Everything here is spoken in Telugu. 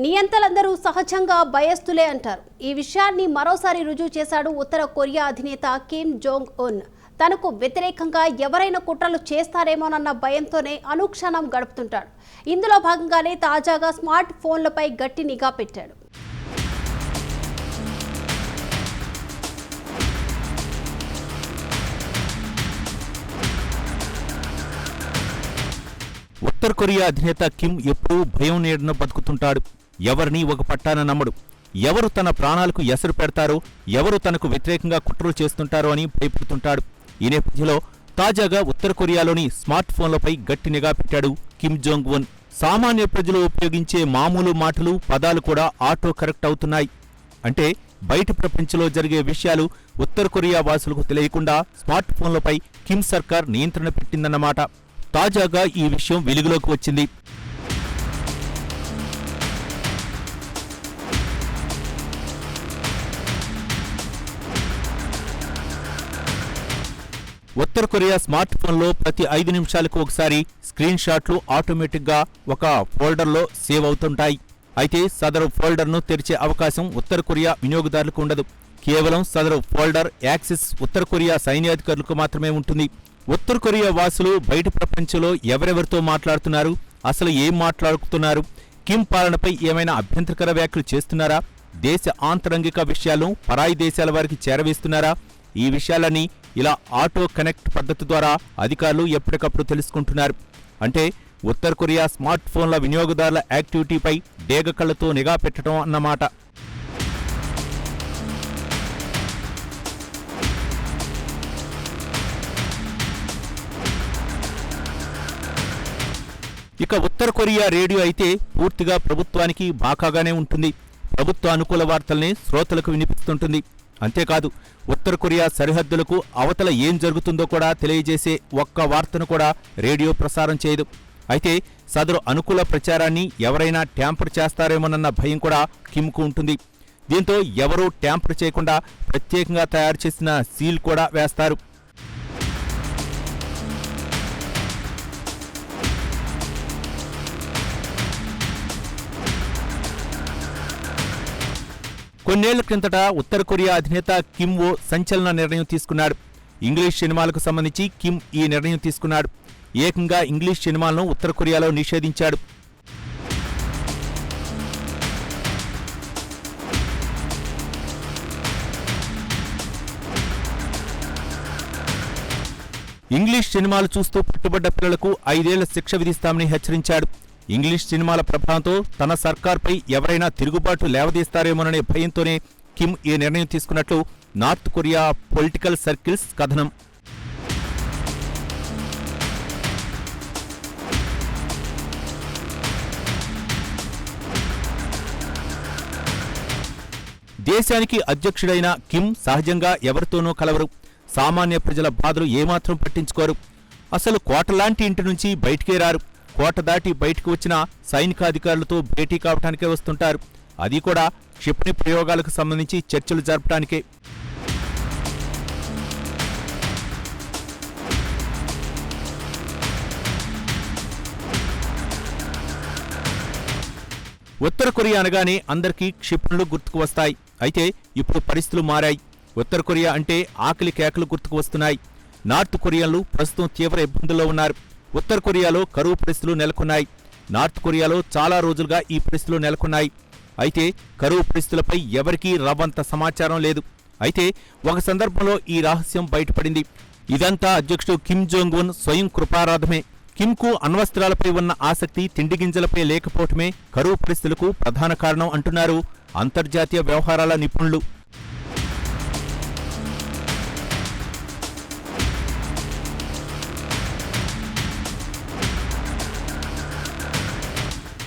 నియంతలందరూ సహజంగా భయస్థులే అంటారు. ఈ విషయాన్ని మరోసారి రుజువు చేశాడు ఉత్తర కొరియా అధినేత కిమ్ జోంగ్ ఉన్. తనకు వ్యతిరేకంగా ఎవరైనా కుట్రలు చేస్తారేమోనన్న భయంతోనే అనుక్షణం గడుపుతుంటాడు. ఇందులో భాగంగానే తాజాగా స్మార్ట్ ఫోన్లపై గట్టి నిఘా పెట్టాడు. ఉత్తర కొరియా అధినేత కిమ్ ఎప్పుడూ భయం నీడన బతుకుతుంటాడు. ఎవరిని ఒక పట్టాన నమ్మడు. ఎవరు తన ప్రాణాలకు ఎసరు పెడతారో, ఎవరు తనకు వ్యతిరేకంగా కుట్రలు చేస్తుంటారో అని భయపడుతుంటాడు. ఈ నేపథ్యంలో తాజాగా ఉత్తర కొరియాలోని స్మార్ట్ ఫోన్లపై గట్టి నిఘా పెట్టాడు కిమ్ జోంగ్ ఉన్. సామాన్య ప్రజలు ఉపయోగించే మామూలు మాటలు, పదాలు కూడా ఆటో కరెక్ట్ అవుతున్నాయి. అంటే బయట ప్రపంచంలో జరిగే విషయాలు ఉత్తర కొరియా వాసులకు తెలియకుండా స్మార్ట్ ఫోన్లపై కిమ్ సర్కార్ నియంత్రణ పెట్టిందన్నమాట. తాజాగా ఈ విషయం వెలుగులోకి వచ్చింది. ఉత్తర కొరియా స్మార్ట్ ఫోన్లో ప్రతి 5 నిమిషాలకు ఒకసారి స్క్రీన్ షాట్లు ఆటోమేటిక్గా ఒక ఫోల్డర్లో సేవ్ అవుతుంటాయి. అయితే సదరు ఫోల్డర్ను తెరిచే అవకాశం ఉత్తర కొరియా వినియోగదారులకు ఉండదు. కేవలం సదరు ఫోల్డర్ యాక్సెస్ ఉత్తర కొరియా సైన్యాధికారులకు మాత్రమే ఉంటుంది. ఉత్తర కొరియా వాసులు బయట ప్రపంచంలో ఎవరెవరితో మాట్లాడుతున్నారు, అసలు ఏం మాట్లాడుతున్నారు, కిమ్ పాలనపై ఏమైనా అభ్యంతరకర వ్యాఖ్యలు చేస్తున్నారా, దేశ ఆంతరంగిక విషయాలను పరాయి దేశాల వారికి చేరవేస్తున్నారా, ఈ విషయాలన్నీ ఇలా ఆటో కనెక్ట్ పద్ధతి ద్వారా అధికారులు ఎప్పటికప్పుడు తెలుసుకుంటున్నారు. అంటే ఉత్తర కొరియా స్మార్ట్ ఫోన్ల వినియోగదారుల యాక్టివిటీపై డేగ కళ్లతో నిఘా పెట్టడం అన్నమాట. ఇక ఉత్తర కొరియా రేడియో అయితే పూర్తిగా ప్రభుత్వానికి బాకాగానే ఉంటుంది. ప్రభుత్వ అనుకూల వార్తల్ని శ్రోతలకు వినిపిస్తుంటుంది. అంతేకాదు ఉత్తర కొరియా సరిహద్దులకు అవతల ఏం జరుగుతుందో కూడా తెలియజేసే ఒక్క వార్తను కూడా రేడియో ప్రసారం చేయదు. అయితే సదరు అనుకూల ప్రచారాన్ని ఎవరైనా ట్యాంపర్ చేస్తారేమోనన్న భయం కూడా కిమ్కు ఉంటుంది. దీంతో ఎవరూ ట్యాంపర్ చేయకుండా ప్రత్యేకంగా తయారు చేసిన సీల్ కూడా వేస్తారు. కొన్నేళ్ల క్రిందట ఉత్తర కొరియా అధినేత కిమ్ ఓ సంచలన నిర్ణయం తీసుకున్నాడు. ఇంగ్లీష్ సినిమాలకు సంబంధించి కిమ్ ఈ నిర్ణయం తీసుకున్నాడు. ఏకంగా ఇంగ్లీష్ సినిమాలను ఉత్తర కొరియాలో నిషేధించాడు. ఇంగ్లీష్ సినిమాలు చూస్తూ పట్టుబడ్డ పిల్లలకు 5 ఏళ్ల శిక్ష విధిస్తామని హెచ్చరించాడు. ఇంగ్లీష్ సినిమాల ప్రభావంతో తన సర్కార్పై ఎవరైనా తిరుగుబాటు లేవదీస్తారేమోననే భయంతోనే కిమ్ ఈ నిర్ణయం తీసుకున్నట్లు నార్త్ కొరియా పొలిటికల్ సర్కిల్స్ కథనం. దేశానికి అధ్యక్షుడైన కిమ్ సహజంగా ఎవరితోనూ కలవరు. సామాన్య ప్రజల బాధలు ఏమాత్రం పట్టించుకోరు. అసలు కోటలాంటి ఇంటి నుంచి బయటికే రారు. కోట దాటి బయటకు వచ్చిన సైనికాధికారులతో భేటీ కావటానికే వస్తుంటారు. అది కూడా క్షిపణి ప్రయోగాలకు సంబంధించి చర్చలు జరపటానికే. ఉత్తర కొరియా అనగానే అందరికీ క్షిపణులు గుర్తుకు వస్తాయి. అయితే ఇప్పుడు పరిస్థితులు మారాయి. ఉత్తర కొరియా అంటే ఆకలి కేకలు గుర్తుకు వస్తున్నాయి. నార్త్ కొరియాలు ప్రస్తుతం తీవ్ర ఇబ్బందుల్లో ఉన్నారు. ఉత్తర కొరియాలో కరువు పరిస్థితులు నెలకొన్నాయి. నార్త్ కొరియాలో చాలా రోజులుగా ఈ పరిస్థితులు నెలకొన్నాయి. అయితే కరువు పరిస్థితులపై ఎవరికీ రవ్వంత సమాచారం లేదు. అయితే ఒక సందర్భంలో ఈ రహస్యం బయటపడింది. ఇదంతా అధ్యక్షుడు కిమ్ జోంగ్ ఉన్ స్వయం కృపారాధమే. కిమ్కు అణ్వస్త్రాలపై ఉన్న ఆసక్తి తిండి గింజలపై లేకపోవటమే కరువు పరిస్థితులకు ప్రధాన కారణం అంటున్నారు అంతర్జాతీయ వ్యవహారాల నిపుణులు.